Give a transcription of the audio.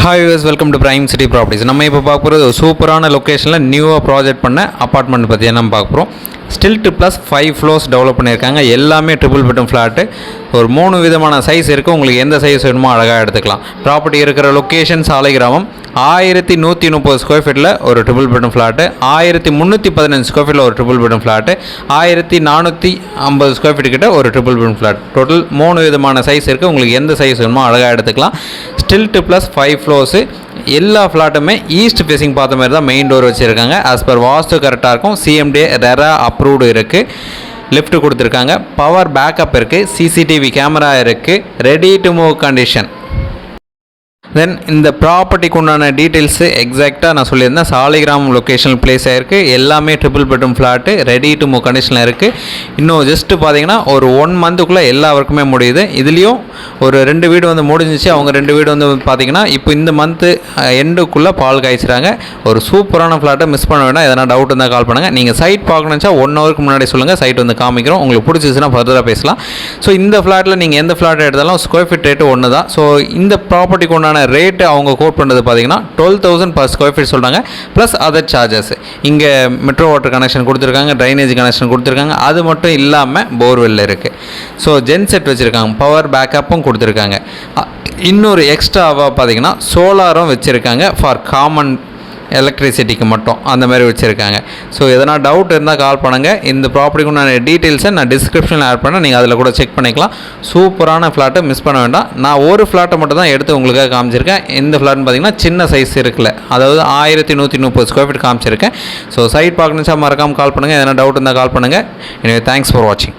Hi use welcome to prime city properties. நம்ம இப்போ பார்க்க போகிறது ஒரு சூப்பரான லொக்கேஷனில் நியூவாக ப்ராஜெக்ட் பண்ண அப்பார்ட்மெண்ட் பற்றி நம்ம பார்க்க போகிறோம். ஸ்டில்ட் ப்ளஸ் 5 ஃப்ளோர்ஸ் டெவலப் பண்ணியிருக்காங்க. எல்லாமே ட்ரிபிள் பெட்ரூம் ஃப்ளாட்டு. ஒரு 3 விதமான சைஸ் இருக்குது. உங்களுக்கு எந்த சைஸ் வேணுமோ அழகாக எடுத்துக்கலாம். ப்ராப்பர்ட்டி இருக்கிற லொக்கேஷன் சாலை கிராமம். 1130 ஸ்கொயர் ஃபீட்டில் ஒரு ட்ரிபிள் பெட்ரூம் ஃப்ளாட்டு, 1315 ஸ்கொயர் ஃபீட்டில் ஒரு triple bedroom flat, 1450 square feet கிட்ட ஒரு ட்ரிபிள் பெட்ரூம் ஃப்ளாட். டோட்டல் 3 விதமான சைஸ் இருக்குது. உங்களுக்கு எந்த சைஸ் வேணுமோ அழகாக எடுத்துக்கலாம். Stilt plus 5 floors. எல்லா ஃப்ளாட்டுமே ஈஸ்ட் ஃபேஸிங் பார்த்த மாதிரி தான் மெயின் டோர் வச்சுருக்காங்க. ஆஸ் பர் வாஸ்து கரெக்டாக இருக்கும். சிஎம்டி ரெரா அப்ரூவ்டு இருக்குது. லிஃப்ட் கொடுத்துருக்காங்க. பவர் பேக்கப் இருக்குது. சிசிடிவி கேமரா இருக்குது. Ready to move condition. Then இந்த ப்ராப்பர்ட்டிக்கு உண்டான டீட்டெயில்ஸு எக்ஸாக்டாக நான் சொல்லியிருந்தேன். சாலிகிராமம் லொக்கேஷன் பிளேஸ் ஆகிருக்கு. எல்லாமே triple bedroom flat ready to move கண்டிஷனில் இருக்குது. இன்னும் ஜஸ்ட்டு பார்த்தீங்கன்னா ஒரு 1 மந்த்துக்குள்ளே எல்லா ஒர்க்குமே முடியுது. இதுலேயும் ஒரு 2 வீடு வந்து முடிஞ்சிச்சு. அவங்க 2 வீடு வந்து பார்த்தீங்கன்னா இப்போ இந்த மந்த்து எண்டுக்குள்ளே பால் காய்ச்சிறாங்க. ஒரு சூப்பரான ஃப்ளாட்டை மிஸ் பண்ண வேண்டாம். எதனா டவுட் இருந்தால் கால் பண்ணுங்கள். நீங்கள் சைட் பார்க்கணுச்சா 1 ஹவருக்கு முன்னாடி சொல்லுங்கள். சைட் வந்து காமிக்கிறோம். உங்களுக்கு பிடிச்சிச்சுன்னா ஃபர்தராக பேசலாம். ஸோ இந்த ஃப்ளாட்டில் நீங்கள் எந்த ஃப்ளாட் எடுத்தாலும் ஸ்கொயர் ஃபீட் ரேட்டு ஒன்று தான். ஸோ இந்த ப்ராப்பர்ட்டிக்கு உண்டான ரேட்டு அவங்க கோட் பண்ணுறது பார்த்தீங்கன்னா 12,000 per ஸ்கொயர் ஃபீட் சொல்கிறாங்க. Plus other charges. இங்கே மெட்ரோ வாட்டர் கனெக்ஷன் கொடுத்துருக்காங்க. ட்ரைனேஜ் கனெக்ஷன் கொடுத்துருக்காங்க. அது மட்டும் இல்லாமல் போர்வெல் இருக்குது. ஸோ ஜென்செட் வச்சுருக்காங்க. பவர் பேக்கப்பும் கொடுத்துருக்காங்க. இன்னொரு எக்ஸ்ட்ராவாக பார்த்தீங்கன்னா சோலாரும் வச்சுருக்காங்க. ஃபார் காமன் எலக்ட்ரிசிட்டிக்கு மட்டும் அந்த மாதிரி வச்சுருக்காங்க. ஸோ எதனா டவுட் இருந்தால் கால் பண்ணுங்கள். இந்த ப்ராப்பர்ட்டிக்கு நான் டீட்டெயில்ஸை நான் டிஸ்கிரிப்ஷனில் ஆட் பண்ணேன். நீங்கள் அதில் கூட செக் பண்ணிக்கலாம். சூப்பரான ஃப்ளாட்டை மிஸ் பண்ண வேண்டாம். நான் ஒரு ஃப்ளாட்டை மட்டும் தான் எடுத்து உங்களுக்காக காமிச்சிருக்கேன். இந்த ஃப்ளாட்னு பார்த்தீங்கன்னா சின்ன சைஸ் இருக்குல்ல, அதாவது 1130 ஸ்கொயர் ஃபீட் காமிச்சிருக்கேன். ஸோ சைட் பார்க்கணுச்சா மறக்காமல் கால் பண்ணுங்கள். எதனா டவுட் இருந்தால் கால் பண்ணுங்கள். எனவே தேங்க்ஸ் ஃபார் வாட்சிங்.